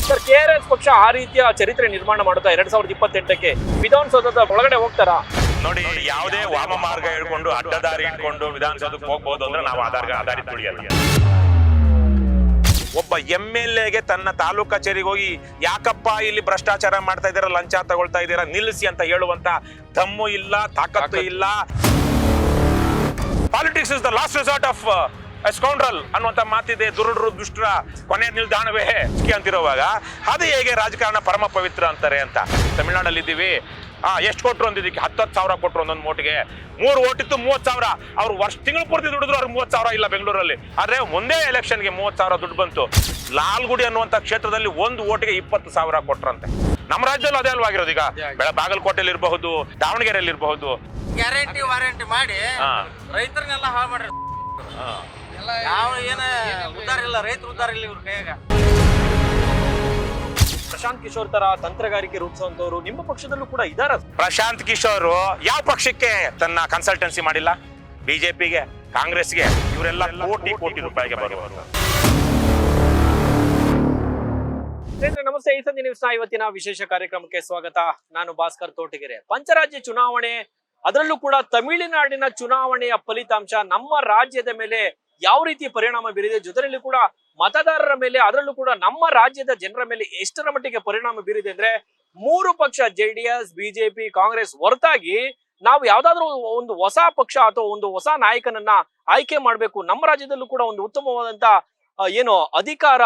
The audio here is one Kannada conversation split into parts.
ಸರ್, KRS ಪಕ್ಷ ಆ ರೀತಿಯ ಚರಿತ್ರೆ ನಿರ್ಮಾಣ ಮಾಡುತ್ತಾ 2028ಕ್ಕೆ ವಿಧಾನಸೌಧದ ಒಳಗಡೆ ಹೋಗ್ತಾರಾ? ನೋಡಿ, ಯಾವುದೇ ವಾಮ ಮಾರ್ಗ ಹೇಳ್ಕೊಂಡು ಅಡ್ಡದಾರಿ ಇಟ್ಕೊಂಡು ವಿಧಾನಸೌಧಕ್ಕೆ ಹೋಗ್ಬೋದು ಅಂದ್ರೆ ನಾವು ಆಧಾರಿತ ತುಳಿಯಲ್ಲ. ಒಬ್ಬ MLAಗೆ ತನ್ನ ತಾಲೂಕು ಕಚೇರಿಗೆ ಹೋಗಿ ಯಾಕಪ್ಪ ಇಲ್ಲಿ ಭ್ರಷ್ಟಾಚಾರ ಮಾಡ್ತಾ ಇದ್ದೀರಾ, ಲಂಚ ತಗೊಳ್ತಾ ಇದ್ದೀರಾ, ನಿಲ್ಲಿಸಿ ಅಂತ ಹೇಳುವಂತ ದಮ್ಮು ಇಲ್ಲ, ತಾಕತ್ತು ಇಲ್ಲ. Politics is the last resort of scoundrel ಅನ್ನುವಂತ ಮಾತಿದೆ. ದುಷ್ಟರ ಕೊನೆಯ ನಿಲ್ದಾಣವೇ ಅಂತಿರುವಾಗ ಅದು ಹೇಗೆ ರಾಜಕಾರಣ ಪರಮ ಪವಿತ್ರ ಅಂತಾರೆ ಅಂತ. ತಮಿಳ್ನಾಡಲ್ಲಿ ಇದ್ದೀವಿ, ಎಷ್ಟು ಕೊಟ್ರು ಅಂದಿದ್ದಕ್ಕೆ 10,000 ಕೊಟ್ರು ಒಂದೊಂದು ಓಟಿಗೆ. 3 ಓಟಿತ್ತು 30,000. ಅವ್ರು ತಿಂಗಳು ಪೂರ್ತಿ ದುಡಿದ್ರು ಅವ್ರಿಗೆ 30,000 ಇಲ್ಲ ಬೆಂಗಳೂರಲ್ಲಿ. ಆದ್ರೆ ಒಂದೇ ಎಲೆಕ್ಷನ್ಗೆ 30,000 ದುಡ್ಡು ಬಂತು. ಲಾಲ್ಗುಡಿ ಅನ್ನುವಂತ ಕ್ಷೇತ್ರದಲ್ಲಿ 1 ಓಟಿಗೆ 20,000 ಕೊಟ್ರಂತೆ. ನಮ್ಮ ರಾಜ್ಯದಲ್ಲಿ ಅದೇ ಅಲ್ವಾಗಿರೋದು. ಈಗ ಬಾಗಲಕೋಟೆಯಲ್ಲಿ ಇರಬಹುದು, ದಾವಣಗೆರೆಯಲ್ಲಿ ಇರಬಹುದು, ಗ್ಯಾರಂಟಿ ವಾರಂಟಿ ಮಾಡಿ ರೈತರನ್ನೆಲ್ಲ ಹಾಳು ಮಾಡ್ರಿ. ಯಾವ ಏನ ಉದ್ದಾರ ಇಲ್ಲ, ರೈತರು ಉದ್ದಾರ ಇಲ್ಲ ಇವ್ರ ಕೈಯಾಗ. ಪ್ರಶಾಂತ್ ಕಿಶೋರ್ ತರ ತಂತ್ರಗಾರಿಕೆ ರೂಪಿಸುವಂತವ್ರು ನಿಮ್ಮ ಪಕ್ಷದಲ್ಲೂ ಕೂಡ ಇದಾರ? ಪ್ರಶಾಂತ್ ಕಿಶೋರ್ ಯಾವ ಪಕ್ಷಕ್ಕೆ ತನ್ನ ಕನ್ಸಲ್ಟೆನ್ಸಿ ಮಾಡಿಲ್ಲ? ಬಿಜೆಪಿಗೆ, ಕಾಂಗ್ರೆಸ್ಗೆ, ಇವರೆಲ್ಲ ಕೋಟಿ ರೂಪಾಯಿಗೆ ಬರುವರು. ನಮಸ್ತೆ, ಈ ಸಂಜೆ ನ್ಯೂಸ್ನ ಇವತ್ತಿನ ವಿಶೇಷ ಕಾರ್ಯಕ್ರಮಕ್ಕೆ ಸ್ವಾಗತ. ನಾನು ಭಾಸ್ಕರ್ ತೋಟಗೆರೆ. ಪಂಚರಾಜ್ಯ ಚುನಾವಣೆ, ಅದರಲ್ಲೂ ಕೂಡ ತಮಿಳುನಾಡಿನ ಚುನಾವಣೆಯ ಫಲಿತಾಂಶ ನಮ್ಮ ರಾಜ್ಯದ ಮೇಲೆ ಯಾವ ರೀತಿ ಪರಿಣಾಮ ಬೀರಿದೆ, ಜೊತೆಯಲ್ಲಿ ಕೂಡ ಮತದಾರರ ಮೇಲೆ, ಅದರಲ್ಲೂ ಕೂಡ ನಮ್ಮ ರಾಜ್ಯದ ಜನರ ಮೇಲೆ ಎಷ್ಟರ ಮಟ್ಟಿಗೆ ಪರಿಣಾಮ ಬೀರಿದೆ ಅಂದ್ರೆ, 3 ಪಕ್ಷ JDS, BJP, ಕಾಂಗ್ರೆಸ್ ಹೊರತಾಗಿ ನಾವು ಯಾವ್ದಾದ್ರು ಒಂದು ಹೊಸ ಪಕ್ಷ ಅಥವಾ ಒಂದು ಹೊಸ ನಾಯಕನನ್ನ ಆಯ್ಕೆ ಮಾಡ್ಬೇಕು, ನಮ್ಮ ರಾಜ್ಯದಲ್ಲೂ ಕೂಡ ಒಂದು ಉತ್ತಮವಾದಂತ ಅಧಿಕಾರ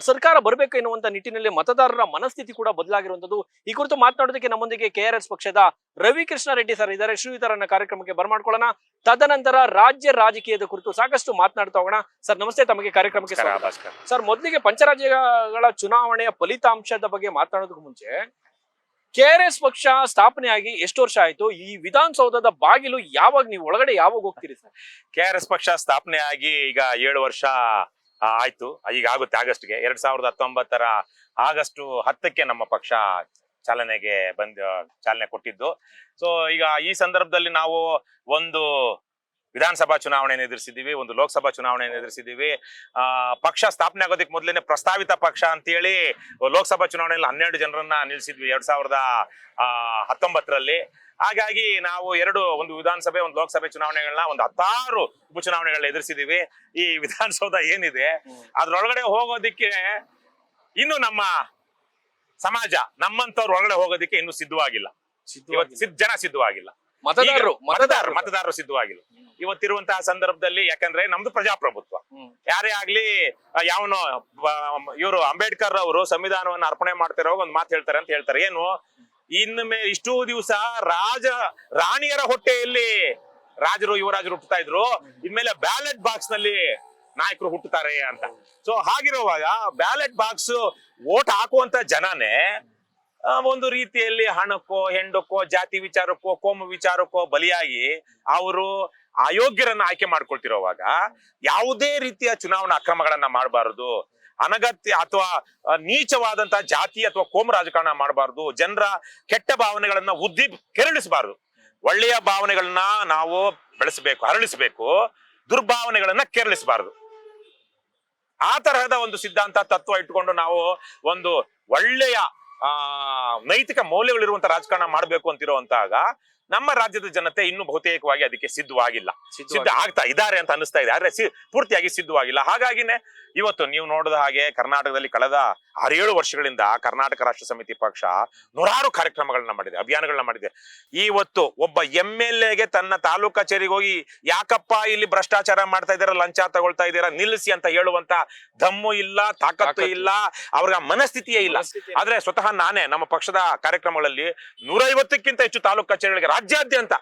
ಸರ್ಕಾರ ಬರಬೇಕು ಎನ್ನುವಂತ ನಿಟ್ಟಿನಲ್ಲಿ ಮತದಾರರ ಮನಸ್ಥಿತಿ ಕೂಡ ಬದಲಾಗಿರುವಂತದ್ದು. ಈ ಕುರಿತು ಮಾತನಾಡೋದಕ್ಕೆ ನಮ್ಮೊಂದಿಗೆ KRS ಪಕ್ಷದ ರವಿಕೃಷ್ಣ ರೆಡ್ಡಿ ಸರ್ ಇದ್ದಾರೆ. ಶ್ರೀಯುತರನ್ನ ಕಾರ್ಯಕ್ರಮಕ್ಕೆ ಬರ್ಮಾಡ್ಕೊಳ್ಳೋಣ. ತದನಂತರ ರಾಜ್ಯ ರಾಜಕೀಯದ ಕುರಿತು ಸಾಕಷ್ಟು ಮಾತನಾಡ್ತಾ ಹೋಗೋಣ. ಸರ್ ನಮಸ್ತೆ, ತಮಗೆ ಕಾರ್ಯಕ್ರಮಕ್ಕೆ ಸ್ವಾಗತ. ಸರ್, ಮೊದಲಿಗೆ ಪಂಚರಾಜ್ಯಗಳ ಚುನಾವಣೆಯ ಫಲಿತಾಂಶದ ಬಗ್ಗೆ ಮಾತನಾಡೋದಕ್ಕೂ ಮುಂಚೆ, KRS ಪಕ್ಷ ಸ್ಥಾಪನೆಯಾಗಿ ಎಷ್ಟು ವರ್ಷ ಆಯ್ತು? ಈ ವಿಧಾನಸೌಧದ ಬಾಗಿಲು ಯಾವಾಗ, ನೀವು ಒಳಗಡೆ ಯಾವಾಗ ಹೋಗ್ತೀರಿ ಸರ್? KRS ಪಕ್ಷ ಸ್ಥಾಪನೆ ಆಗಿ ಈಗ 7 ವರ್ಷ ಆಯ್ತು. ಈಗ ಆಗುತ್ತೆ ಆಗಸ್ಟ್ಗೆ. 2019 ಆಗಸ್ಟ್ 10ಕ್ಕೆ ನಮ್ಮ ಪಕ್ಷ ಚಾಲನೆ ಕೊಟ್ಟಿದ್ದು. ಸೊ ಈಗ ಈ ಸಂದರ್ಭದಲ್ಲಿ ನಾವು ಒಂದು ವಿಧಾನಸಭಾ ಚುನಾವಣೆಯನ್ನು ಎದುರಿಸಿದ್ದೀವಿ, ಒಂದು ಲೋಕಸಭಾ ಚುನಾವಣೆಯನ್ನು ಎದುರಿಸಿದ್ದೀವಿ. ಪಕ್ಷ ಸ್ಥಾಪನೆ ಆಗೋದಕ್ಕೆ ಮೊದಲೇನೆ ಪ್ರಸ್ತಾವಿತ ಪಕ್ಷ ಅಂತೇಳಿ ಲೋಕಸಭಾ ಚುನಾವಣೆಯಲ್ಲಿ 12 ಜನರನ್ನ ನಿಲ್ಲಿಸಿದ್ವಿ 2019ರಲ್ಲಿ. ಹಾಗಾಗಿ ನಾವು ಒಂದು ವಿಧಾನಸಭೆ, ಒಂದು ಲೋಕಸಭೆ ಚುನಾವಣೆಗಳನ್ನ, ಒಂದು 16 ಉಪಚುನಾವಣೆಗಳನ್ನ ಎದುರಿಸಿದೀವಿ. ಈ ವಿಧಾನಸೌಧ ಏನಿದೆ ಅದ್ರೊಳಗಡೆ ಹೋಗೋದಿಕ್ಕೆ ಇನ್ನು ನಮ್ಮ ಸಮಾಜ, ನಮ್ಮಂತವ್ರ ಒಳಗಡೆ ಹೋಗೋದಿಕ್ಕೆ ಇನ್ನು ಸಿದ್ಧವಾಗಿಲ್ಲ. ಜನ ಸಿದ್ಧವಾಗಿಲ್ಲ, ಮತದಾರರು ಸಿದ್ಧವಾಗಿಲ್ಲ ಇವತ್ತಿರುವಂತಹ ಸಂದರ್ಭದಲ್ಲಿ. ಯಾಕಂದ್ರೆ ನಮ್ದು ಪ್ರಜಾಪ್ರಭುತ್ವ. ಯಾರೇ ಆಗ್ಲಿ, ಯಾವನೋ ಇವರು ಅಂಬೇಡ್ಕರ್ ಅವರು ಸಂವಿಧಾನವನ್ನು ಅರ್ಪಣೆ ಮಾಡ್ತಿರೋ ಒಂದು ಮಾತು ಹೇಳ್ತಾರೆ ಅಂತ ಹೇಳ್ತಾರೆ. ಏನು, ಇನ್ನು ಇಷ್ಟೂ ದಿವಸ ರಾಣಿಯರ ಹೊಟ್ಟೆಯಲ್ಲಿ ರಾಜರು ಯುವರಾಜರು ಹುಟ್ಟುತ್ತಾ ಇದ್ರು, ಇನ್ಮೇಲೆ ಬ್ಯಾಲೆಟ್ ಬಾಕ್ಸ್ ನಲ್ಲಿ ನಾಯಕರು ಹುಟ್ಟುತ್ತಾರೆ ಅಂತ. ಸೊ ಹಾಗಿರುವಾಗ ಬ್ಯಾಲೆಟ್ ಬಾಕ್ಸ್ ವೋಟ್ ಹಾಕುವಂತ ಜನನೇ ಒಂದು ರೀತಿಯಲ್ಲಿ ಹಣಕ್ಕೋ, ಹೆಂಡಕ್ಕೋ, ಜಾತಿ ವಿಚಾರಕ್ಕೋ, ಕೋಮು ವಿಚಾರಕ್ಕೋ ಬಲಿಯಾಗಿ ಅವರು ಅಯೋಗ್ಯರನ್ನ ಆಯ್ಕೆ ಮಾಡ್ಕೊಳ್ತಿರೋವಾಗ ಯಾವುದೇ ರೀತಿಯ ಚುನಾವಣಾ ಅಕ್ರಮಗಳನ್ನ ಮಾಡಬಾರದು, ಅನಗತ್ಯ ಅಥವಾ ನೀಚವಾದಂತಹ ಜಾತಿ ಅಥವಾ ಕೋಮು ರಾಜಕಾರಣ ಮಾಡಬಾರ್ದು, ಜನರ ಕೆಟ್ಟ ಭಾವನೆಗಳನ್ನ ಕೆರಳಿಸಬಾರ್ದು. ಒಳ್ಳೆಯ ಭಾವನೆಗಳನ್ನ ನಾವು ಬೆಳೆಸಬೇಕು, ಹರಳಿಸಬೇಕು, ದುರ್ಭಾವನೆಗಳನ್ನ ಕೆರಳಿಸಬಾರ್ದು. ಆ ತರಹದ ಒಂದು ಸಿದ್ಧಾಂತ ತತ್ವ ಇಟ್ಕೊಂಡು ನಾವು ಒಂದು ಒಳ್ಳೆಯ ನೈತಿಕ ಮೌಲ್ಯಗಳಿರುವಂತ ರಾಜಕಾರಣ ಮಾಡ್ಬೇಕು ಅಂತಿರುವಂತಾಗ ನಮ್ಮ ರಾಜ್ಯದ ಜನತೆ ಇನ್ನು ಬಹುತೇಕವಾಗಿ ಅದಕ್ಕೆ ಸಿದ್ಧವಾಗಿಲ್ಲ. ಸಿದ್ಧ ಆಗ್ತಾ ಇದ್ದಾರೆ ಅಂತ ಅನಿಸ್ತಾ ಇದೆ, ಆದ್ರೆ ಪೂರ್ತಿಯಾಗಿ ಸಿದ್ಧವಾಗಿಲ್ಲ. ಹಾಗಾಗಿನೇ ಇವತ್ತು ನೀವು ನೋಡಿದ ಹಾಗೆ ಕರ್ನಾಟಕದಲ್ಲಿ ಕಳೆದ 6-7 ವರ್ಷಗಳಿಂದ ಕರ್ನಾಟಕ ರಾಷ್ಟ್ರ ಸಮಿತಿ ಪಕ್ಷ ನೂರಾರು ಕಾರ್ಯಕ್ರಮಗಳನ್ನ ಮಾಡಿದೆ, ಅಭಿಯಾನಗಳನ್ನ ಮಾಡಿದೆ. ಇವತ್ತು ಒಬ್ಬ MLAಗೆ ತನ್ನ ತಾಲೂಕು ಕಚೇರಿಗೆ ಹೋಗಿ ಯಾಕಪ್ಪ ಇಲ್ಲಿ ಭ್ರಷ್ಟಾಚಾರ ಮಾಡ್ತಾ ಇದ್ದೀರಾ, ಲಂಚ ತಗೊಳ್ತಾ ಇದ್ದೀರಾ, ನಿಲ್ಲಿಸಿ ಅಂತ ಹೇಳುವಂತ ದಮ್ಮು ಇಲ್ಲ, ತಾಕತ್ತು ಇಲ್ಲ, ಅವ್ರಿಗೆ ಮನಸ್ಥಿತಿಯೇ ಇಲ್ಲ. ಆದ್ರೆ ಸ್ವತಃ ನಾನೇ ನಮ್ಮ ಪಕ್ಷದ ಕಾರ್ಯಕ್ರಮಗಳಲ್ಲಿ 150ಕ್ಕಿಂತ ಹೆಚ್ಚು ತಾಲೂಕು ಕಚೇರಿಗಳಿಗೆ ರಾಜ್ಯಾದ್ಯಂತ,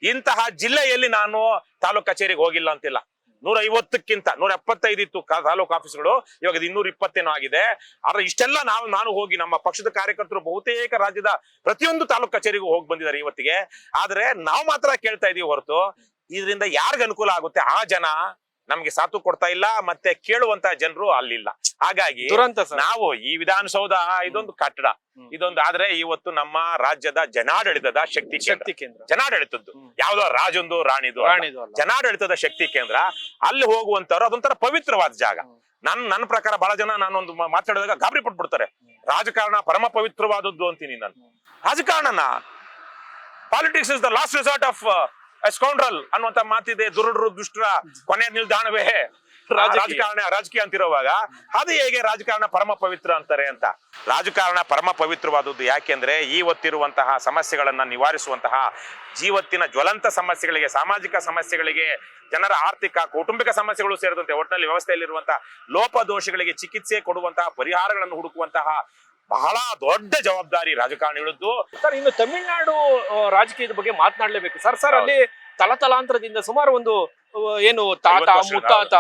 ಇಂತಹ ಜಿಲ್ಲೆಯಲ್ಲಿ ನಾನು ತಾಲೂಕು ಕಚೇರಿಗೆ ಹೋಗಿಲ್ಲ ಅಂತಿಲ್ಲ. 150ಕ್ಕಿಂತ 175 ಇತ್ತು ತಾಲೂಕು ಆಫೀಸ್ಗಳು, ಇವಾಗ 220 ಆಗಿದೆ. ಆದ್ರೆ ಇಷ್ಟೆಲ್ಲ ನಾನು ಹೋಗಿ ನಮ್ಮ ಪಕ್ಷದ ಕಾರ್ಯಕರ್ತರು ಬಹುತೇಕ ರಾಜ್ಯದ ಪ್ರತಿಯೊಂದು ತಾಲೂಕು ಕಚೇರಿಗೂ ಹೋಗಿ ಬಂದಿದ್ದಾರೆ ಇವತ್ತಿಗೆ. ಆದ್ರೆ ನಾವು ಮಾತ್ರ ಕೇಳ್ತಾ ಇದೀವಿ ಹೊರತು ಇದರಿಂದ ಯಾರಿಗ ಅನುಕೂಲ ಆಗುತ್ತೆ ಆ ಜನ ನಮ್ಗೆ ಸಾಥು ಕೊಡ್ತಾ ಇಲ್ಲ, ಮತ್ತೆ ಕೇಳುವಂತ ಜನರು ಅಲ್ಲಿಲ್ಲ. ಹಾಗಾಗಿ ನಾವು ಈ ವಿಧಾನಸೌಧ ಇದೊಂದು ಕಟ್ಟಡ, ಇದೊಂದು ಆದ್ರೆ ಇವತ್ತು ನಮ್ಮ ರಾಜ್ಯದ ಜನಾಡಳಿತದ ಶಕ್ತಿ ಕೇಂದ್ರ, ಜನಾಡಳಿತದ್ದು ಯಾವ್ದೋ ರಾಜೊಂದು ರಾಣಿದು ಜನಾಡಳಿತದ ಶಕ್ತಿ ಕೇಂದ್ರ. ಅಲ್ಲಿ ಹೋಗುವಂತವ್ರು ಅದೊಂಥರ ಪವಿತ್ರವಾದ ಜಾಗ. ನನ್ನ ಪ್ರಕಾರ ಬಹಳ ಜನ ನಾನೊಂದು ಮಾತಾಡಿದಾಗ ಗಾಬರಿ ಪಟ್ಬಿಡ್ತಾರೆ. ರಾಜಕಾರಣ ಪರಮ ಪವಿತ್ರವಾದದ್ದು ಅಂತೀನಿ ನಾನು. ರಾಜಕಾರಣನ politics is the last resort of scoundrel ಅನ್ನುವಂತ ಮಾತಿದೆ. ದುರುಡರು ದುಷ್ಟರ ಕೊನೆ ನಿಲ್ದಾಣವೇ ರಾಜಕೀಯ ಅಂತಿರುವಾಗ ಅದು ಹೇಗೆ ರಾಜಕಾರಣ ಪರಮ ಪವಿತ್ರ ಅಂತಾರೆ ಅಂತ. ರಾಜಕಾರಣ ಪರಮ ಪವಿತ್ರವಾದದ್ದು ಯಾಕೆಂದ್ರೆ ಇವತ್ತಿರುವಂತಹ ಸಮಸ್ಯೆಗಳನ್ನ ನಿವಾರಿಸುವಂತಹ ಜೀವತ್ತಿನ ಜ್ವಲಂತ ಸಮಸ್ಯೆಗಳಿಗೆ, ಸಾಮಾಜಿಕ ಸಮಸ್ಯೆಗಳಿಗೆ, ಜನರ ಆರ್ಥಿಕ ಕೌಟುಂಬಿಕ ಸಮಸ್ಯೆಗಳು ಸೇರಿದಂತೆ ಒಟ್ಟಿನಲ್ಲಿ ವ್ಯವಸ್ಥೆಯಲ್ಲಿರುವಂತಹ ಲೋಪದೋಷಗಳಿಗೆ ಚಿಕಿತ್ಸೆ ಕೊಡುವಂತಹ ಪರಿಹಾರಗಳನ್ನು ಹುಡುಕುವಂತಹ ಬಹಳ ದೊಡ್ಡ ಜವಾಬ್ದಾರಿ ರಾಜಕಾರಣಿಗಳದ್ದು. ಸರ್, ಇನ್ನು ತಮಿಳುನಾಡು ರಾಜಕೀಯದ ಬಗ್ಗೆ ಮಾತನಾಡ್ಲೇಬೇಕು ಸರ್. ಅಲ್ಲಿ ತಲತಲಾಂತರದಿಂದ ಸುಮಾರು ಒಂದು ಏನು ತಾತ ಮುತ್ತಾತ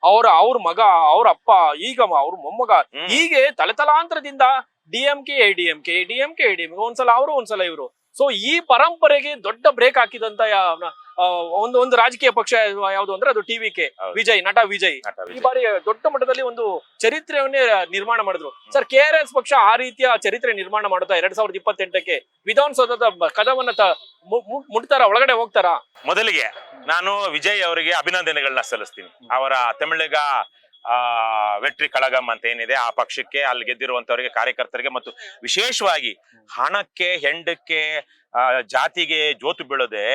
ಅವ್ರ ಮಗ, ಅವ್ರ ಅಪ್ಪ, ಈಗ ಅವ್ರ ಮೊಮ್ಮಗ, ಹೀಗೆ ತಲತಲಾಂತರದಿಂದ ಡಿಎಂಕೆ ಎಡಿಎಂಕೆ ಒಂದ್ಸಲ ಅವರು ಒಂದ್ಸಲ ಇವರು. ಸೊ ಈ ಪರಂಪರೆಗೆ ದೊಡ್ಡ ಬ್ರೇಕ್ ಹಾಕಿದಂತ ಒಂದು ರಾಜಕೀಯ ಪಕ್ಷ ಯಾವುದು ಅಂದ್ರೆ ಅದು ಟಿವಿಕೆ, ನಟ ವಿಜಯ್. ಈ ಬಾರಿ ದೊಡ್ಡ ಮಟ್ಟದಲ್ಲಿ ಒಂದು ಚರಿತ್ರೆಯನ್ನೇ ನಿರ್ಮಾಣ ಮಾಡಿದ್ರು ಸರ್. KRS ಪಕ್ಷ ಆ ರೀತಿಯ ಚರಿತ್ರೆ ನಿರ್ಮಾಣ ಮಾಡುತ್ತಾ 2028ಕ್ಕೆ ವಿಧಾನಸೌಧದ ಕದವನ್ನ ಮುಟ್ತಾರ, ಒಳಗಡೆ ಹೋಗ್ತಾರ? ಮೊದಲಿಗೆ ನಾನು ವಿಜಯ್ ಅವರಿಗೆ ಅಭಿನಂದನೆಗಳನ್ನ ಸಲ್ಲಿಸ್ತೀನಿ. ಅವರ ತಮಿಳಿಗ ವೆಟ್ರಿ ಕಳಗಂ ಅಂತ ಏನಿದೆ ಆ ಪಕ್ಷಕ್ಕೆ, ಅಲ್ಲಿ ಗೆದ್ದಿರುವಂತವರಿಗೆ, ಕಾರ್ಯಕರ್ತರಿಗೆ ಮತ್ತು ವಿಶೇಷವಾಗಿ ಹಣಕ್ಕೆ, ಹೆಂಡಕ್ಕೆ, ಜಾತಿಗೆ ಜೋತು ಬೀಳದೆ,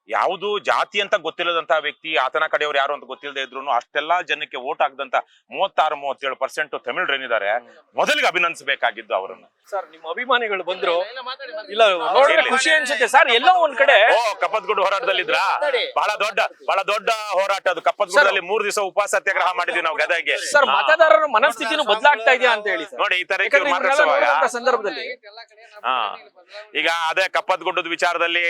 ಯಾವುದು ಜಾತಿ ಅಂತ ಗೊತ್ತಿಲ್ಲದಂತಹ ವ್ಯಕ್ತಿ, ಆತನ ಕಡೆಯವರು ಯಾರು ಅಂತ ಗೊತ್ತಿಲ್ಲದೆ ಇದ್ರು ಅಷ್ಟೆಲ್ಲಾ ಜನಕ್ಕೆ ವೋಟ್ ಹಾಕದಂತ 36-37% ತಮಿಳರೇನಿದ್ದಾರೆ, ಮೊದಲಿಗೆ ಅಭಿನಂದಿಸಬೇಕಾಗಿದ್ದು ಅವರನ್ನು. ಸರ್, ನಿಮ್ಮ ಅಭಿಮಾನಿಗಳು ಬಂದ್ರು, ಇಲ್ಲ ನೋಡಿದ್ರೆ ಖುಷಿ ಅನ್ಸುತ್ತೆ ಸರ್. ಎಲ್ಲೋ ಒಂದ್ ಕಡೆ ಕಪ್ಪತ್ಗುಡ್ಡ ಹೋರಾಟದಲ್ಲಿದ್ರ ಬಹಳ ದೊಡ್ಡ ಹೋರಾಟ ಅದು. ಕಪ್ಪತ್ಗುಡ್ಡದಲ್ಲಿ 3 ದಿವಸ ಉಪವಾಸ ಸತ್ಯಾಗ್ರಹ ಮಾಡಿದ್ವಿ ನಾವು ಗದಗ್ಗೆ. ಸರ್, ಮತದಾರರ ಮನಸ್ಥಿತಿನೂ ಬದಲಾಗ್ತಾ ಇದೆಯಾ ಅಂತ ಹೇಳಿ ನೋಡಿ. ಈ ತರ ಸಂದರ್ಭದಲ್ಲಿ ಈಗ ಅದೇ ಕಪ್ಪತ್ಗುಡ್ಡದ ವಿಚಾರದಲ್ಲಿ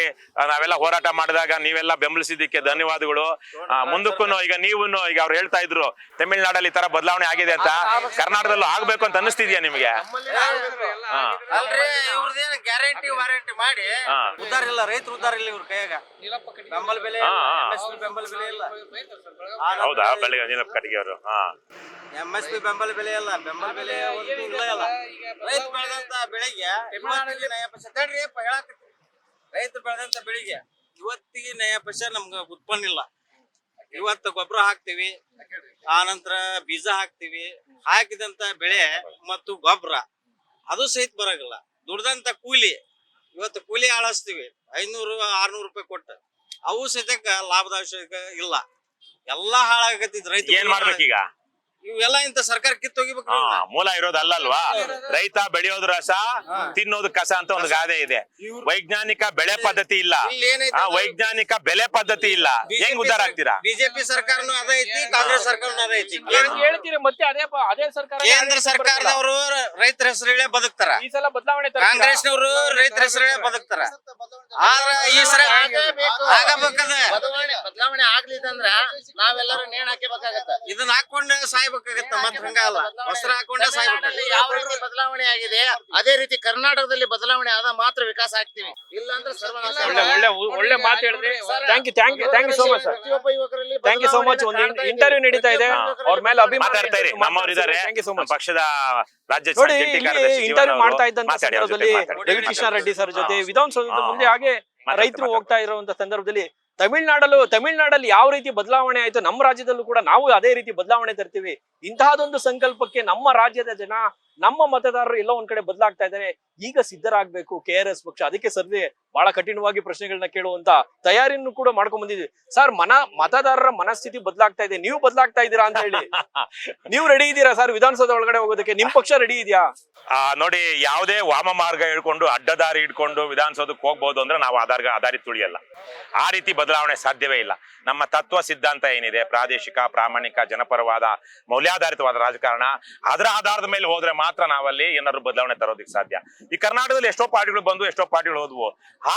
ನಾವೆಲ್ಲ ಹೋರಾಟ ಮಾಡಿದಾಗ ನೀವೆಲ್ಲ ಬೆಂಬಲಿಸಿದ್ದಕ್ಕೆ ಧನ್ಯವಾದಗಳು. ಮುಂದಕ್ಕೂ ಈಗ ಈಗ ಅವ್ರು ಹೇಳ್ತಾ ಇದ್ರು ತಮಿಳ್ನಾಡಲ್ಲಿ ಈ ತರ ಬದಲಾವಣೆ ಆಗಿದೆ ಅಂತ, ಕರ್ನಾಟಕದಲ್ಲೂ ಆಗ್ಬೇಕು ಅಂತ ಅನಿಸ್ತಿದ್ಯಾ ನಿಮ್ಗೆ? ಇವ್ರದೇನು ಗ್ಯಾರಂಟಿ ವಾರಂಟಿ ಮಾಡಿ ಉದ್ದಾರ ಇಲ್ಲ, ರೈತರು ಉದ್ದಾರ ಇಲ್ಲ ಇವ್ರ ಕೈಯಾಗ. ಬೆಂಬಲ ಬೆಲೆ ಬೆಂಬಲ ಬೆಲೆ ಇಲ್ಲ. ಹೌದಾ? ಬೆಳಗ್ಗೆ ನೀಲಪ್ಪ ಕಟ್ಟಿಗೆ ಅವರು MSP ಬೆಂಬಲ ಬೆಲೆ ಇಲ್ಲ, ಬೆಂಬಲ ಬೆಲೆ ಇಲ್ಲ. ರೈತ ಬೆಳೆದಂತ ಬೆಳೆಗೆ ರೈತರು ಬೆಳೆದಂತ ಬೆಳೆಗೆ ಇವತ್ತಿಗೆ ನಯ ಪೈಸೆ ನಮ್ಗ ಉತ್ಪನ್ನ ಇಲ್ಲ. ಇವತ್ತು ಗೊಬ್ಬರ ಹಾಕ್ತಿವಿ, ಆ ನಂತರ ಬೀಜ ಹಾಕ್ತಿವಿ, ಹಾಕಿದಂತ ಬೆಳೆ ಮತ್ತು ಗೊಬ್ಬರ ಅದು ಸಹಿತ ಬರಂಗಿಲ್ಲ. ದುಡ್ದಂತ ಕೂಲಿ, ಇವತ್ತು ಕೂಲಿ ಆಳಿಸ್ತೀವಿ 500-600 ರೂಪಾಯಿ ಕೊಟ್ಟು, ಅವು ಸಹಿತ ಲಾಭದಾಯಕ ಇಲ್ಲ. ಎಲ್ಲಾ ಹಾಳಾಗತ್ತಿದ್ ರೈತ. ಏನ್ ಮಾಡ್ಬೇಕೀಗ? ಇವೆಲ್ಲ ಇಂತ ಸರ್ಕಾರ ಕಿತ್ತೋಗಿಬೇಕು. ಮೂಲ ಇರೋದಲ್ಲಲ್ವಾ? ರೈತ ಬೆಳೆಯೋದು ರಸ, ತಿನ್ನೋದು ಕಸ ಅಂತ ಒಂದು ಗಾದೆ ಇದೆ. ವೈಜ್ಞಾನಿಕ ಬೆಳೆ ಪದ್ಧತಿ ಇಲ್ಲ, ವೈಜ್ಞಾನಿಕ ಬೆಲೆ ಪದ್ಧತಿ ಇಲ್ಲ. ಹೆಂಗ್ ಉದ್ದಾರ ಆಗ್ತೀರಾ? ಬಿಜೆಪಿ ಸರ್ಕಾರನು ಅದ ಐತಿ, ಕಾಂಗ್ರೆಸ್ ಸರ್ಕಾರನು ಅದ ಐತಿ. ಹೇಳ್ತೀರಿ ಮತ್ತೆ ಅದೇ ಸರ್ಕಾರ, ಕೇಂದ್ರ ಸರ್ಕಾರದವರು ರೈತರ ಹೆಸರು ಹೇಳಿ ಬದುಕ್ತಾರ. ಈ ಸಲ ಬದಲಾವಣೆ ಕಾಂಗ್ರೆಸ್ನವರು ರೈತರ ಹೆಸರು ಹೇಳಿ ಬದುಕ್ತಾರ. ಆದ್ರ ಈ ಸಲ ಆಗಬೇಕದ ಬದಲಾವಣೆ ಆಗ್ಲಿದಂದ್ರ ನಾವೆಲ್ಲರೂ ನೇಣ್ ಹಾಕಬೇಕಾಗತ್ತ. ಇದನ್ನ ಹಾಕೊಂಡ ಸಾಯ್ಬೇಕಾಗತ್ತ. ಮತ್ ಹಂಗಲ್ಲ, ವಸ್ತ್ರ ಹಾಕೊಂಡ ಸಾಯ್ಬೇಕು. ಯಾವ ರೀತಿ ಬದಲಾವಣೆ ಆಗಿದೆ ಅದೇ ರೀತಿ ಕರ್ನಾಟಕದಲ್ಲಿ ಬದಲಾವಣೆ ಆದ ಮಾತ್ರ ವಿಕಾಸ ಆಗ್ತೀವಿ, ಇಲ್ಲ ಅಂದ್ರೆ ಸರ್ವನಾಶ. ಒಳ್ಳೆ ಮಾತು ಹೇಳಿದ್ರಿ. Thank you so much sir. ಪ್ರತಿಯೊಬ್ಬ ಯುವಕರಲ್ಲಿ ಥ್ಯಾಂಕ್ ಯು ಸೋ ಮಚ್. ಒಂದು ಇಂಟರ್ವ್ಯೂ ನಡೀತಾ ಇದೆ, ಅವ್ರ ಮೇಲೆ ಮಾತಾಡ್ತಾರೆ ನಮ್ಮವರಿದ್ದಾರೆ. ಪಕ್ಷದ ರಾಜ್ಯ ನೋಡಿ, ಇಂಟರ್ವ್ಯೂ ಮಾಡ್ತಾ ಇದ್ದಂತ ಸಂದರ್ಭದಲ್ಲಿ ರವಿ ಕೃಷ್ಣ ರೆಡ್ಡಿ ಸರ್ ಜೊತೆ ವಿಧಾನಸೌಧದ ಮುಂದೆ ಹಾಗೆ ರೈತರು ಹೋಗ್ತಾ ಇರುವಂತ ಸಂದರ್ಭದಲ್ಲಿ ತಮಿಳ್ನಾಡಲ್ಲಿ ಯಾವ ರೀತಿ ಬದಲಾವಣೆ ಆಯ್ತು, ನಮ್ಮ ರಾಜ್ಯದಲ್ಲೂ ಕೂಡ ನಾವು ಅದೇ ರೀತಿ ಬದಲಾವಣೆ ತರ್ತೀವಿ. ಇಂತಹದೊಂದು ಸಂಕಲ್ಪಕ್ಕೆ ನಮ್ಮ ರಾಜ್ಯದ ಜನ, ನಮ್ಮ ಮತದಾರರು ಎಲ್ಲ ಒಂದ್ ಕಡೆ ಬದಲಾಗ್ತಾ ಇದ್ದಾರೆ. ಈಗ ಸಿದ್ಧರಾಗ್ಬೇಕು KRS ಪಕ್ಷ. ಅದಕ್ಕೆ ಸರ್ವೆ ಬಹಳ ಕಠಿಣವಾಗಿ ಪ್ರಶ್ನೆಗಳನ್ನ ಕೇಳುವಂತ ತಯಾರಿಯನ್ನು ಕೂಡ ಮಾಡ್ಕೊಂಡ್ ಬಂದಿದ್ವಿ ಸರ್. ಮತದಾರರ ಮನಸ್ಥಿತಿ ಬದಲಾಗ್ತಾ ಇದೆ, ನೀವು ಬದಲಾಗ್ತಾ ಇದ್ದೀರಾ ಅಂತ ಹೇಳಿ ನೀವು ರೆಡಿ ಇದ್ದೀರಾ ಸರ್ ವಿಧಾನಸೌಧ ಒಳಗಡೆ ಹೋಗೋದಕ್ಕೆ? ನಿಮ್ ಪಕ್ಷ ರೆಡಿ ಇದೆಯಾ? ನೋಡಿ, ಯಾವುದೇ ವಾಮ ಮಾರ್ಗ ಹಿಡ್ಕೊಂಡು ಅಡ್ಡದಾರಿ ಹಿಡ್ಕೊಂಡು ವಿಧಾನಸೌಧಕ್ಕೆ ಹೋಗ್ಬಹುದು ಅಂದ್ರೆ ನಾವು ಆಧಾರಿ ತುಳಿಯಲ್ಲ. ಆ ರೀತಿ ಬದಲಾವಣೆ ಸಾಧ್ಯವೇ ಇಲ್ಲ. ನಮ್ಮ ತತ್ವ ಸಿದ್ಧಾಂತ ಏನಿದೆ, ಪ್ರಾದೇಶಿಕ, ಪ್ರಾಮಾಣಿಕ, ಜನಪರವಾದ, ಮೌಲ್ಯಾಧಾರಿತವಾದ ರಾಜಕಾರಣ, ಅದರ ಆಧಾರದ ಮೇಲೆ ಹೋದ್ರೆ ಮಾತ್ರ ನಾವಲ್ಲಿ ಏನಾದ್ರು ಬದಲಾವಣೆ ತರೋದಕ್ಕೆ ಸಾಧ್ಯ. ಈ ಕರ್ನಾಟಕದಲ್ಲಿ ಎಷ್ಟೋ ಪಾರ್ಟಿಗಳು ಬಂದು, ಎಷ್ಟೋ ಪಾರ್ಟಿಗಳು ಹೋದ್ವು.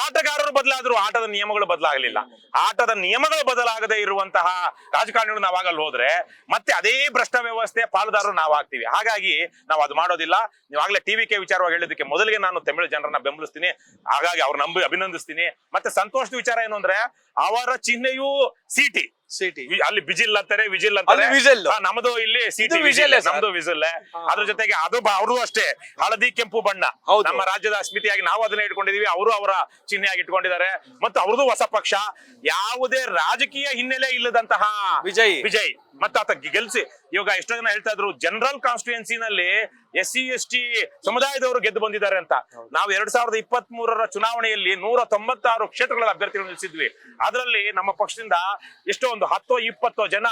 ಆಟಗಾರರು ಬದಲಾದ್ರು, ಆಟದ ನಿಯಮಗಳು ಬದಲಾಗಲಿಲ್ಲ. ಆಟದ ನಿಯಮಗಳು ಬದಲಾಗದೆ ಇರುವಂತಹ ರಾಜಕಾರಣಿಗಳು ನಾವಾಗಲ್ಲಿ ಹೋದ್ರೆ ಮತ್ತೆ ಅದೇ ಭ್ರಷ್ಟ ವ್ಯವಸ್ಥೆ ಪಾಲುದಾರರು ನಾವು ಆಗ್ತೀವಿ. ಹಾಗಾಗಿ ನಾವು ಅದು ಮಾಡೋದಿಲ್ಲ. ನೀವಾಗಲೇ ಟಿವಿಕೆ ವಿಚಾರವಾಗಿ ಹೇಳಿದಕ್ಕೆ ಮೊದಲಿಗೆ ನಾನು ತಮಿಳು ಜನರನ್ನ ಬೆಂಬಲಿಸ್ತೀನಿ. ಹಾಗಾಗಿ ಅವ್ರ ಅಭಿನಂದಿಸ್ತೀನಿ. ಮತ್ತೆ ಸಂತೋಷದ ವಿಚಾರ ಏನು ಅಂದ್ರೆ ಅವರ ಚಿಹ್ನೆಯೂ ಸಿಟಿ ಅಲ್ಲಿ ಬಿಜಿಲ್ ಅಂತಾರೆ, ವಿಜಿಲ್ ಅಂತಾರೆ. ನಮ್ದು ಇಲ್ಲಿ ಸಿಟಿ ವಿಜಿಲ್, ನಮ್ದು ವಿಜಿಲ್. ಅದ್ರ ಜೊತೆಗೆ ಅದು ಅವ್ರದ್ದು ಅಷ್ಟೇ ಹಳದಿ ಕೆಂಪು ಬಣ್ಣ ನಮ್ಮ ರಾಜ್ಯದ ಅಸ್ಮಿತೆಯಾಗಿ ನಾವು ಅದನ್ನ ಇಟ್ಕೊಂಡಿದೀವಿ. ಅವರು ಅವರ ಚಿಹ್ನೆಯಾಗಿ ಇಟ್ಕೊಂಡಿದ್ದಾರೆ. ಮತ್ತು ಅವ್ರದ್ದು ಹೊಸ ಪಕ್ಷ, ಯಾವುದೇ ರಾಜಕೀಯ ಹಿನ್ನೆಲೆ ಇಲ್ಲದಂತಹ ವಿಜಯ್. ಮತ್ತೆ ಆತ ಗೆಲ್ಸಿ. ಇವಾಗ ಎಷ್ಟೋ ಜನ ಹೇಳ್ತಾ ಇದ್ರು ಜನರಲ್ ಕಾನ್ಸ್ಟಿಟ್ಯೂನ್ಸಿನಲ್ಲಿ SC ST ಸಮುದಾಯದವರು ಗೆದ್ದು ಬಂದಿದ್ದಾರೆ ಅಂತ. ನಾವು 2023 ಚುನಾವಣೆಯಲ್ಲಿ 196 ಕ್ಷೇತ್ರಗಳ ಅಭ್ಯರ್ಥಿಗಳು ನಿಲ್ಲಿಸಿದ್ವಿ. ಅದರಲ್ಲಿ ನಮ್ಮ ಪಕ್ಷದಿಂದ ಎಷ್ಟೋ ಒಂದು 10-20 ಜನ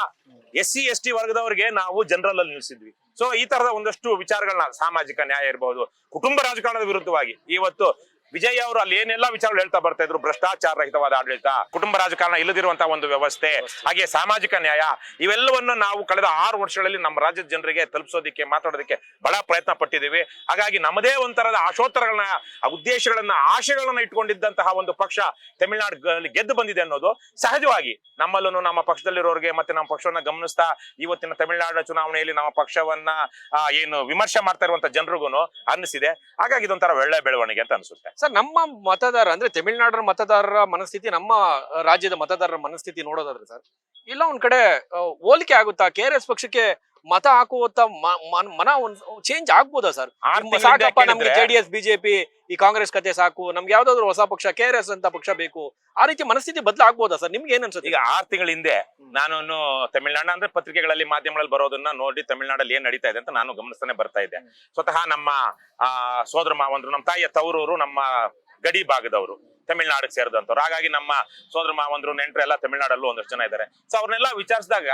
SC ST ವರ್ಗದವರಿಗೆ ನಾವು ಜನರಲ್ ಅಲ್ಲಿ ನಿಲ್ಲಿಸಿದ್ವಿ. ಸೊ ಈ ತರದ ಒಂದಷ್ಟು ವಿಚಾರಗಳನ್ನ, ಸಾಮಾಜಿಕ ನ್ಯಾಯ ಇರಬಹುದು, ಕುಟುಂಬ ರಾಜಕಾರಣದ ವಿರುದ್ಧವಾಗಿ ಇವತ್ತು ವಿಜಯ್ ಅವರು ಅಲ್ಲಿ ಏನೆಲ್ಲಾ ವಿಚಾರಗಳು ಹೇಳ್ತಾ ಬರ್ತಾ ಇದ್ರು, ಭ್ರಷ್ಟಾಚಾರ ರಹಿತವಾದ ಆಡಳಿತ, ಕುಟುಂಬ ರಾಜಕಾರಣ ಇಲ್ಲದಿರುವಂತಹ ಒಂದು ವ್ಯವಸ್ಥೆ, ಹಾಗೆ ಸಾಮಾಜಿಕ ನ್ಯಾಯ, ಇವೆಲ್ಲವನ್ನ ನಾವು ಕಳೆದ 6 ವರ್ಷಗಳಲ್ಲಿ ನಮ್ಮ ರಾಜ್ಯದ ಜನರಿಗೆ ತಲುಪಿಸೋದಕ್ಕೆ, ಮಾತಾಡೋದಕ್ಕೆ ಬಹಳ ಪ್ರಯತ್ನ ಪಟ್ಟಿದ್ದೀವಿ. ಹಾಗಾಗಿ ನಮ್ಮದೇ ಒಂಥರದ ಆಶೋತ್ತರಗಳನ್ನ, ಉದ್ದೇಶಗಳನ್ನ, ಆಶೆಗಳನ್ನ ಇಟ್ಕೊಂಡಿದ್ದಂತಹ ಒಂದು ಪಕ್ಷ ತಮಿಳುನಾಡು ಗೆದ್ದು ಬಂದಿದೆ ಅನ್ನೋದು ಸಹಜವಾಗಿ ನಮ್ಮಲ್ಲೂ, ನಮ್ಮ ಪಕ್ಷದಲ್ಲಿರೋರಿಗೆ ಮತ್ತೆ ನಮ್ಮ ಪಕ್ಷವನ್ನ ಗಮನಿಸ್ತಾ ಇವತ್ತಿನ ತಮಿಳುನಾಡು ಚುನಾವಣೆಯಲ್ಲಿ ನಮ್ಮ ಪಕ್ಷವನ್ನ ಏನು ವಿಮರ್ಶೆ ಮಾಡ್ತಾ ಇರುವಂತ ಜನರಿಗೂ ಅನ್ನಿಸಿದೆ. ಹಾಗಾಗಿ ಇದೊಂಥರ ಒಳ್ಳೆ ಬೆಳವಣಿಗೆ ಅಂತ ಅನ್ಸುತ್ತೆ. ಸರ್, ನಮ್ಮ ಮತದಾರ ಅಂದ್ರೆ ತಮಿಳುನಾಡಿನ ಮತದಾರರ ಮನಸ್ಥಿತಿ ನಮ್ಮ ರಾಜ್ಯದ ಮತದಾರರ ಮನಸ್ಥಿತಿ ನೋಡೋದಾದ್ರೆ ಸರ್, ಇಲ್ಲ ಒಂದ್ ಕಡೆ ಹೋಲಿಕೆ ಆಗುತ್ತಾ? KRS ಪಕ್ಷಕ್ಕೆ ಮತ ಹಾಕುವಂತ ಮನ ಚೇಂಜ್ ಆಗ್ಬೋದಾ ಸರ್? ಸಾಕಪ್ಪ ನಮ್ಗೆ JDS BJP ಈ ಕಾಂಗ್ರೆಸ್ ಕತೆ ಸಾಕು, ನಮ್ಗೆ ಯಾವ್ದಾದ್ರು ಹೊಸ ಪಕ್ಷ KRS ಅಂತ ಪಕ್ಷ ಬೇಕು, ಆ ರೀತಿ ಮನಸ್ಥಿತಿ ಬದಲಾಗ್ಬೋದಾ ಸರ್? ನಿಮ್ಗೆ ಏನ್ ಅನ್ಸುತ್ತೆ? ಈಗ 6 ತಿಂಗಳ ಹಿಂದೆ ನಾನು ತಮಿಳುನಾಡು ಅಂದ್ರೆ ಪತ್ರಿಕೆಗಳಲ್ಲಿ, ಮಾಧ್ಯಮಗಳಲ್ಲಿ ಬರೋದನ್ನ ನೋಡಿ ತಮಿಳುನಾಡಲ್ಲಿ ಏನ್ ನಡೀತಾ ಇದೆ ಅಂತ ನಾನು ಗಮನಿಸ್ತಾನೆ ಬರ್ತಾ ಇದ್ದೆ. ಸ್ವತಃ ನಮ್ಮ ಸೋದರ ಮಾವಂದ್ರು, ನಮ್ಮ ತಾಯಿಯ ತವರೂರು ನಮ್ಮ ಗಡಿ ಭಾಗದವರು, ತಮಿಳ್ನಾಡಿಗೆ ಸೇರಿದಂತವ್ರು. ಹಾಗಾಗಿ ನಮ್ಮ ಸೋದರ ಮಾವಂದ್ರು, ನೆಂಟರು ಎಲ್ಲ ತಮಿಳ್ನಾಡಲ್ಲೂ ಒಂದಷ್ಟು ಜನ ಇದ್ದಾರೆ. ಸೊ ಅವ್ರನ್ನೆಲ್ಲ ವಿಚಾರಿಸಿದಾಗ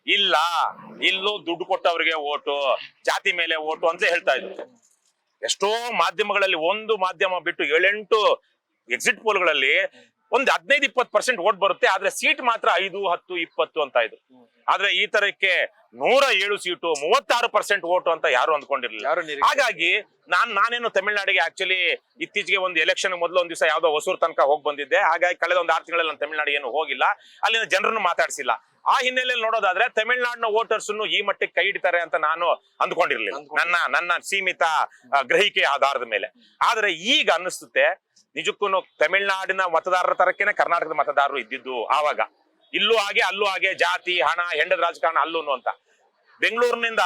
ಇಲ್ಲ, ಇಲ್ಲೂ ದುಡ್ಡು ಕೊಟ್ಟವ್ರಿಗೆ ಓಟು, ಜಾತಿ ಮೇಲೆ ಓಟು ಅಂತ ಹೇಳ್ತಾ ಇದ್ರು. ಎಷ್ಟೋ ಮಾಧ್ಯಮಗಳಲ್ಲಿ, ಒಂದು ಮಾಧ್ಯಮ ಬಿಟ್ಟು 7-8 ಎಕ್ಸಿಟ್ ಪೋಲ್ಗಳಲ್ಲಿ ಒಂದು 15-20% ಓಟ್ ಬರುತ್ತೆ, ಆದ್ರೆ ಸೀಟ್ ಮಾತ್ರ 5, 10, 20 ಅಂತ ಇದ್ರು. ಆದ್ರೆ ಈ ತರಕ್ಕೆ 107 ಸೀಟು, 36% ಓಟು ಅಂತ ಯಾರು ಅಂದ್ಕೊಂಡಿರ್ಲಿಲ್ಲ. ಹಾಗಾಗಿ ನಾನೇನು ತಮಿಳ್ನಾಡಿಗೆ ಆಕ್ಚುಲಿ ಇತ್ತೀಚೆಗೆ ಒಂದು ಎಲೆಕ್ಷನ್ ಮೊದಲು ಒಂದ್ ದಿವಸ ಯಾವ್ದೋ ಹೊಸೂರ್ ತನಕ ಹೋಗಿ ಬಂದಿದ್ದೆ. ಹಾಗಾಗಿ ಕಳೆದ ಒಂದು 6 ತಿಂಗಳಲ್ಲಿ ನಾನು ತಮಿಳ್ನಾಡಿಗೆ ಏನು ಹೋಗಿಲ್ಲ, ಅಲ್ಲಿನ ಜನರನ್ನು ಮಾತಾಡಿಸಿಲ್ಲ. ಆ ಹಿನ್ನೆಲೆಯಲ್ಲಿ ನೋಡೋದಾದ್ರೆ ತಮಿಳ್ನಾಡಿನ ವೋಟರ್ಸ್ ಈ ಮಟ್ಟಿಗೆ ಕೈ ಹಿಡಿತಾರೆ ಅಂತ ನಾನು ಅಂದ್ಕೊಂಡಿರ್ಲಿಲ್ಲ, ನನ್ನ ಸೀಮಿತ ಗ್ರಹಿಕೆ ಆಧಾರದ ಮೇಲೆ. ಆದ್ರೆ ಈಗ ಅನ್ನಿಸುತ್ತೆ ನಿಜಕ್ಕೂ ತಮಿಳ್ನಾಡಿನ ಮತದಾರರ ತರಕ್ಕೇನೆ ಕರ್ನಾಟಕದ ಮತದಾರರು ಇದ್ದಿದ್ದು ಆವಾಗ. ಇಲ್ಲೂ ಹಾಗೆ ಅಲ್ಲೂ ಹಾಗೆ, ಜಾತಿ, ಹಣ, ಹೆಂಡದ ರಾಜಕಾರಣ ಅಲ್ಲೂನು ಅಂತ. ಬೆಂಗಳೂರಿನಿಂದ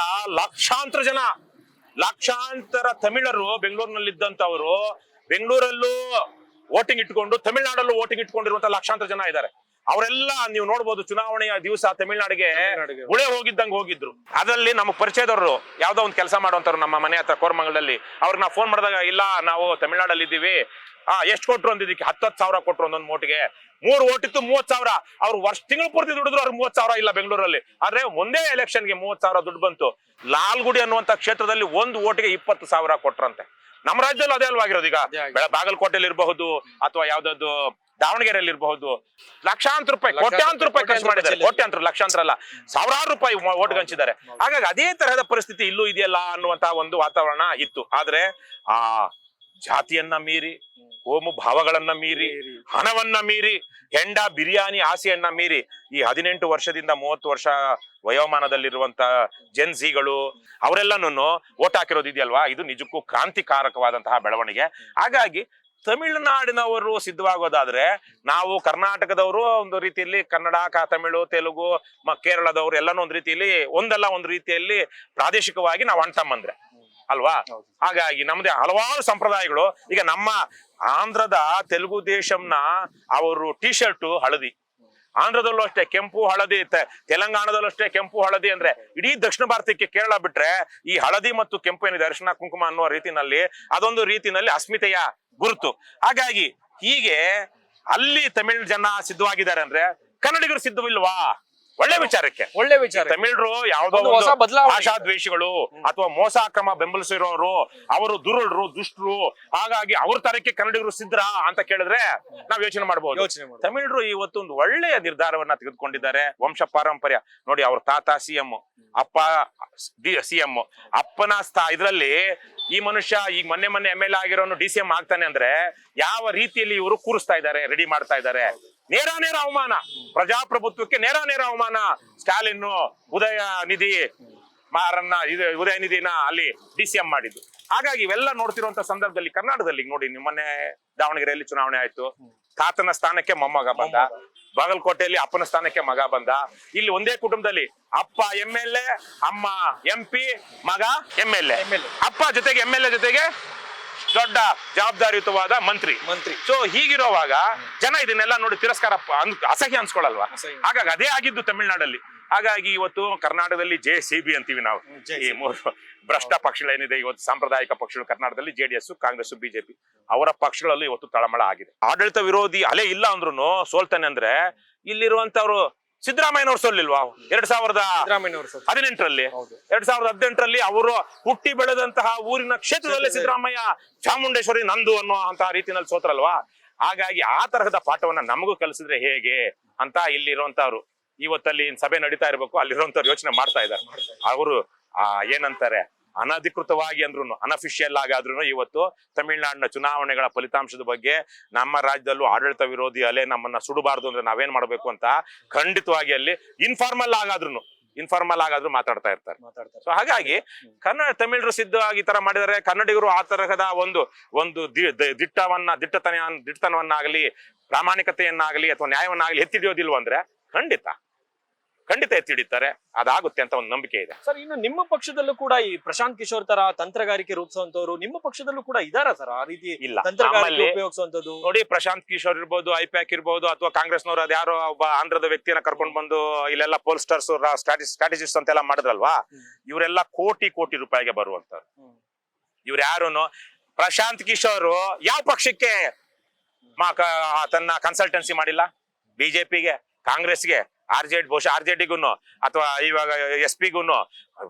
ಲಕ್ಷಾಂತರ ತಮಿಳರು ಬೆಂಗಳೂರಿನಲ್ಲಿದ್ದಂತವರು ಬೆಂಗಳೂರಲ್ಲೂ ವೋಟಿಂಗ್ ಇಟ್ಕೊಂಡು ತಮಿಳ್ನಾಡಲ್ಲೂ ವೋಟಿಂಗ್ ಇಟ್ಕೊಂಡಿರುವಂತ ಲಕ್ಷಾಂತರ ಜನ ಇದ್ದಾರೆ. ಅವರೆಲ್ಲ ನೀವು ನೋಡ್ಬೋದು, ಚುನಾವಣೆಯ ದಿವಸ ತಮಿಳ್ನಾಡಿಗೆ ಗುಳೆ ಹೋಗಿದ್ದಂಗೆ ಹೋಗಿದ್ರು. ಅದರಲ್ಲಿ ನಮ್ಮ ಪರಿಚಯದವರು ಯಾವ್ದೋ ಒಂದು ಕೆಲಸ ಮಾಡುವಂತವ್ರು ನಮ್ಮ ಮನೆ ಹತ್ರ ಕೋರಮಂಗಲದಲ್ಲಿ, ಅವ್ರಿಗೆ ನಾವು ಫೋನ್ ಮಾಡಿದಾಗ, ಇಲ್ಲ ನಾವು ತಮಿಳ್ನಾಡಲ್ಲಿ ಇದ್ದೀವಿ, ಎಷ್ಟು ಕೊಟ್ರು ಅಂದಿದ್ದಕ್ಕೆ 10,000 ಕೊಟ್ರು ಒಂದೊಂದು ಓಟಿಗೆ. 3 ಓಟಿತ್ತು 30,000. ಅವ್ರು ತಿಂಗಳು ಪೂರ್ತಿ ದುಡಿದ್ರು, ಅವ್ರಿಗೆ 30,000 ಇಲ್ಲ ಬೆಂಗಳೂರಲ್ಲಿ. ಆದ್ರೆ ಒಂದೇ ಎಲೆಕ್ಷನ್ಗೆ 30,000 ದುಡ್ಡು ಬಂತು. ಲಾಲ್ಗುಡಿ ಅನ್ನುವಂತ ಕ್ಷೇತ್ರದಲ್ಲಿ 1 ಓಟಿಗೆ 20,000 ಕೊಟ್ರಂತೆ. ನಮ್ಮ ರಾಜ್ಯದಲ್ಲಿ ಅದೇ ಅಲ್ವಾಗಿರೋದು. ಈಗ ಬಾಗಲಕೋಟೆಯಲ್ಲಿ ಇರಬಹುದು ಅಥವಾ ಯಾವ್ದಾದ್ರು ದಾವಣಗೆರೆಯಲ್ಲಿ ಇರಬಹುದು, ಲಕ್ಷಾಂತರ ರೂಪಾಯಿ, ಕೋಟ್ಯಾಂತರ ರೂಪಾಯಿ ಖರ್ಚು ಮಾಡಿದ್ದಾರೆ. ಕೋಟ್ಯಾಂತರ, ಲಕ್ಷಾಂತರ ಅಲ್ಲ, ಸಾವಿರಾರು ರೂಪಾಯಿ ಓಟ್ ಹಂಚಿದ್ದಾರೆ. ಹಾಗಾಗಿ ಅದೇ ತರಹದ ಪರಿಸ್ಥಿತಿ ಇಲ್ಲೂ ಇದೆಯಲ್ಲ ಅನ್ನುವಂತಹ ಒಂದು ವಾತಾವರಣ ಇತ್ತು. ಆದ್ರೆ ಆ ಜಾತಿಯನ್ನ ಮೀರಿ, ಕೋಮು ಭಾವಗಳನ್ನ ಮೀರಿ, ಹಣವನ್ನ ಮೀರಿ, ಹೆಂಡ ಬಿರಿಯಾನಿ ಆಸೆಯನ್ನ ಮೀರಿ ಈ 18 ವರ್ಷದಿಂದ 30 ವರ್ಷ ವಯೋಮಾನದಲ್ಲಿರುವಂತ ಜೆನ್ಸಿಗಳು ಅವರೆಲ್ಲನೂ ಓಟ್ ಹಾಕಿರೋದು ಇದೆಯಲ್ವಾ, ಇದು ನಿಜಕ್ಕೂ ಕ್ರಾಂತಿಕಾರಕವಾದಂತಹ ಬೆಳವಣಿಗೆ. ಹಾಗಾಗಿ ತಮಿಳುನಾಡಿನವರು ಸಿದ್ಧವಾಗೋದಾದ್ರೆ ನಾವು ಕರ್ನಾಟಕದವರು ಒಂದು ರೀತಿಯಲ್ಲಿ ಕನ್ನಡ, ತಮಿಳು, ತೆಲುಗು, ಕೇರಳದವರು ಎಲ್ಲಾನು ಒಂದು ರೀತಿಯಲ್ಲಿ ಒಂದಲ್ಲ ಒಂದು ರೀತಿಯಲ್ಲಿ ಪ್ರಾದೇಶಿಕವಾಗಿ ನಾವು ಅಣ್ತಮ್ಮಂದ್ರೆ ಅಲ್ವಾ. ಹಾಗಾಗಿ ನಮ್ದೇ ಹಲವಾರು ಸಂಪ್ರದಾಯಗಳು. ಈಗ ನಮ್ಮ ಆಂಧ್ರದ ತೆಲುಗು ದೇಶಂನ ಅವರು ಟಿ ಶರ್ಟ್ ಹಳದಿ, ಆಂಧ್ರದಲ್ಲೂ ಅಷ್ಟೇ ಕೆಂಪು ಹಳದಿ, ತೆಲಂಗಾಣದಲ್ಲೂ ಅಷ್ಟೇ ಕೆಂಪು ಹಳದಿ. ಅಂದ್ರೆ ಇಡೀ ದಕ್ಷಿಣ ಭಾರತಕ್ಕೆ ಕೇರಳ ಬಿಟ್ರೆ ಈ ಹಳದಿ ಮತ್ತು ಕೆಂಪು ಏನಿದೆ, ಅರಿಶಿನ ಕುಂಕುಮ ಅನ್ನುವ ರೀತಿನಲ್ಲಿ ಅದೊಂದು ರೀತಿನಲ್ಲಿ ಅಸ್ಮಿತೆಯ ಗುರುತು. ಹಾಗಾಗಿ ಹೀಗೆ ಅಲ್ಲಿ ತಮಿಳ್ ಜನ ಸಿದ್ಧವಾಗಿದ್ದಾರೆ ಅಂದ್ರೆ ಕನ್ನಡಿಗರು ಸಿದ್ಧವಿಲ್ವಾ? ಒಳ್ಳೆ ವಿಚಾರಕ್ಕೆ, ಒಳ್ಳೆ ವಿಚಾರ. ತಮಿಳರು ಯಾವ್ದೋ ಭಾಷಾ ದ್ವೇಷಿಗಳು ಅಥವಾ ಮೋಸ ಕ್ರಮ ಬೆಂಬಲಿಸಿರೋರು, ಅವರು ದುರುಳರು, ದುಷ್ಟರು. ಹಾಗಾಗಿ ಅವ್ರ ತರಕ್ಕೆ ಕನ್ನಡಿಗರು ಸಿದ್ಧ ಅಂತ ಕೇಳಿದ್ರೆ ನಾವ್ ಯೋಚನೆ ಮಾಡಬಹುದು. ತಮಿಳರು ಇವತ್ತು ಒಂದು ಒಳ್ಳೆಯ ನಿರ್ಧಾರವನ್ನ ತೆಗೆದುಕೊಂಡಿದ್ದಾರೆ. ವಂಶ ಪಾರಂಪರ್ಯ ನೋಡಿ, ಅವ್ರ ತಾತ CM, ಅಪ್ಪ CM, ಅಪ್ಪನ ಇದ್ರಲ್ಲಿ ಈ ಮನುಷ್ಯ ಈಗ ಮೊನ್ನೆ MLA ಆಗಿರೋನು DCM ಆಗ್ತಾನೆ ಅಂದ್ರೆ ಯಾವ ರೀತಿಯಲ್ಲಿ ಇವರು ಕೂರಿಸ್ತಾ ಇದ್ದಾರೆ, ರೆಡಿ ಮಾಡ್ತಾ ಇದ್ದಾರೆ. ನೇರ ಅವಮಾನ, ಪ್ರಜಾಪ್ರಭುತ್ವಕ್ಕೆ ನೇರ ಅವಮಾನ. ಸ್ಟಾಲಿನ್ ಉದಯನಿಧಿ ಅಲ್ಲಿ DCM ಮಾಡಿದ್ದು. ಹಾಗಾಗಿ ಇವೆಲ್ಲ ನೋಡ್ತಿರುವಂತ ಸಂದರ್ಭದಲ್ಲಿ ಕರ್ನಾಟಕದಲ್ಲಿ ನೋಡಿ, ನಿಮ್ಮನ್ನೇ ದಾವಣಗೆರೆಯಲ್ಲಿ ಚುನಾವಣೆ ಆಯ್ತು, ತಾತನ ಸ್ಥಾನಕ್ಕೆ ಮೊಮ್ಮಗ ಬಂದ, ಬಾಗಲಕೋಟೆಯಲ್ಲಿ ಅಪ್ಪನ ಸ್ಥಾನಕ್ಕೆ ಮಗ ಬಂದ. ಇಲ್ಲಿ ಒಂದೇ ಕುಟುಂಬದಲ್ಲಿ ಅಪ್ಪ MLA, ಅಮ್ಮ MP, ಮಗ MLA. ಅಪ್ಪ ಜೊತೆಗೆ MLA ಜೊತೆಗೆ ದೊಡ್ಡ ಜವಾಬ್ದಾರಿಯುತವಾದ ಮಂತ್ರಿ. ಸೊ ಹೀಗಿರುವಾಗ ಜನ ಇದನ್ನೆಲ್ಲ ನೋಡಿ ತಿರಸ್ಕಾರ, ಅಸಹ್ಯ ಅನ್ಸ್ಕೊಳಲ್ವಾ? ಹಾಗಾಗಿ ಅದೇ ಆಗಿದ್ದು ತಮಿಳ್ನಾಡಲ್ಲಿ. ಹಾಗಾಗಿ ಇವತ್ತು ಕರ್ನಾಟಕದಲ್ಲಿ JCB ಅಂತೀವಿ ನಾವು. ಈ ಭ್ರಷ್ಟ ಪಕ್ಷಗಳೇನಿದೆ ಇವತ್ತು ಸಾಂಪ್ರದಾಯಿಕ ಪಕ್ಷಗಳು ಕರ್ನಾಟಕದಲ್ಲಿ JDS, ಕಾಂಗ್ರೆಸ್, ಬಿಜೆಪಿ ಅವರ ಪಕ್ಷಗಳಲ್ಲೂ ಇವತ್ತು ತಳಮಳ ಆಗಿದೆ. ಆಡಳಿತ ವಿರೋಧಿ ಅಲೆ ಇಲ್ಲ ಅಂದ್ರೂ ಸೋಲ್ತಾನೆ ಅಂದ್ರೆ ಇಲ್ಲಿರುವಂತವ್ರು ಸಿದ್ದರಾಮಯ್ಯನವ್ರು ಸೋಲಿಲ್ವಾ 2018ರಲ್ಲಿ? 2018ರಲ್ಲಿ ಅವರು ಹುಟ್ಟಿ ಬೆಳೆದಂತಹ ಊರಿನ ಕ್ಷೇತ್ರದಲ್ಲೇ ಸಿದ್ದರಾಮಯ್ಯ ಚಾಮುಂಡೇಶ್ವರಿ ನಂದು ಅನ್ನೋ ಅಂತ ರೀತಿಯಲ್ಲಿ ಸೋತ್ರಲ್ವಾ? ಹಾಗಾಗಿ ಆ ತರಹದ ಪಾಠವನ್ನ ನಮಗೂ ಕಲಿಸಿದ್ರೆ ಹೇಗೆ ಅಂತ ಇಲ್ಲಿರುವಂತವ್ರು ಇವತ್ತಲ್ಲಿ ಸಭೆ ನಡೀತಾ ಇರ್ಬೇಕು, ಅಲ್ಲಿರುವಂತವ್ರು ಯೋಚನೆ ಮಾಡ್ತಾ ಇದ್ದಾರೆ. ಅವರು ಏನಂತಾರೆ ಅನಧಿಕೃತವಾಗಿ ಅಂದ್ರೂ ಅನಫಿಷಿಯಲ್ ಆಗಾದ್ರೂ ಇವತ್ತು ತಮಿಳುನಾಡಿನ ಚುನಾವಣೆಗಳ ಫಲಿತಾಂಶದ ಬಗ್ಗೆ ನಮ್ಮ ರಾಜ್ಯದಲ್ಲೂ ಆಡಳಿತ ವಿರೋಧಿ ಅಲೆ ನಮ್ಮನ್ನ ಸುಡಬಾರ್ದು ಅಂದ್ರೆ ನಾವೇನ್ ಮಾಡ್ಬೇಕು ಅಂತ ಖಂಡಿತವಾಗಿ ಅಲ್ಲಿ ಇನ್ಫಾರ್ಮಲ್ ಆಗಾದ್ರೂ ಮಾತಾಡ್ತಾ ಇರ್ತಾರೆ. ಸೊ ಹಾಗಾಗಿ ತಮಿಳರು ಸಿದ್ಧವಾಗಿ ಈ ತರ ಮಾಡಿದರೆ, ಕನ್ನಡಿಗರು ಆ ತರಹದ ಒಂದು ದಿಟ್ಟತನವನ್ನಾಗಲಿ ಪ್ರಾಮಾಣಿಕತೆಯನ್ನಾಗಲಿ ಅಥವಾ ನ್ಯಾಯವನ್ನಾಗಲಿ ಎತ್ತಿಡಿಯೋದಿಲ್ವ ಅಂದ್ರೆ ಖಂಡಿತ ಎತ್ತಿಡಿತಾರೆ. ಅದಾಗುತ್ತೆ ಅಂತ ಒಂದು ನಂಬಿಕೆ ಇದೆ ಸರ್. ಇನ್ನು ನಿಮ್ಮ ಪಕ್ಷದಲ್ಲೂ ಕೂಡ ಈ ಪ್ರಶಾಂತ್ ಕಿಶೋರ್ ತರ ತಂತ್ರಗಾರಿಕೆ ರೂಪಿಸುವಂತವ್ರು ನಿಮ್ಮ ಪಕ್ಷದಲ್ಲೂ ಕೂಡ ಇದಾರ ಸರ್? ಆ ರೀತಿ ಇಲ್ಲ. ತಂತ್ರಗಾರಿಕೆ ಉಪಯೋಗಿಸುವಂತದ್ದು ನೋಡಿ, ಪ್ರಶಾಂತ್ ಕಿಶೋರ್ ಇರ್ಬೋದು, ಐಪ್ಯಾಕ್ ಇರ್ಬೋದು, ಅಥವಾ ಕಾಂಗ್ರೆಸ್ನವ್ರು ಅದ್ಯಾರೋ ಒಬ್ಬ ಆಂಧ್ರದ ವ್ಯಕ್ತಿಯನ್ನ ಕರ್ಕೊಂಡು ಬಂದು ಇಲ್ಲೆಲ್ಲ ಪೋಲ್ಸ್ಟರ್ಸ್ ಸ್ಟ್ರಾಟಜಿಸ್ಟ್ ಅಂತೆಲ್ಲ ಮಾಡಿದ್ರಲ್ವಾ, ಇವರೆಲ್ಲ ಕೋಟಿ ರೂಪಾಯಿಗೆ ಬರುವಂತವ್ರು. ಇವ್ರು ಯಾರುನು ಪ್ರಶಾಂತ್ ಕಿಶೋರ್ ಯಾವ ಪಕ್ಷಕ್ಕೆ ತನ್ನ ಕನ್ಸಲ್ಟೆನ್ಸಿ ಮಾಡಿಲ್ಲ? ಬಿಜೆಪಿಗೆ, ಕಾಂಗ್ರೆಸ್ಗೆ, ಬಹುಶಃ RJDಗೂ ಅಥವಾ ಇವಾಗ SP ಗೂ,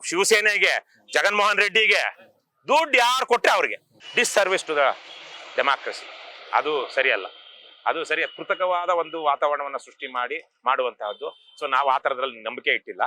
ಶಿವಸೇನೆಗೆ, ಜಗನ್ಮೋಹನ್ ರೆಡ್ಡಿಗೆ ದುಡ್ಡು ಯಾರು ಕೊಟ್ರೆ ಅವ್ರಿಗೆ ಡಿಸ್ಸರ್ವಿಸ್ ಟು ದ ಡೆಮಾಕ್ರಸಿ. ಅದು ಸರಿಯಲ್ಲ. ಅದು ಸರಿ ಕೃತಕವಾದ ಒಂದು ವಾತಾವರಣವನ್ನ ಸೃಷ್ಟಿ ಮಾಡುವಂತಹದ್ದು. ಸೊ ನಾವು ಆ ತರದ್ರಲ್ಲಿ ನಂಬಿಕೆ ಇಟ್ಟಿಲ್ಲ.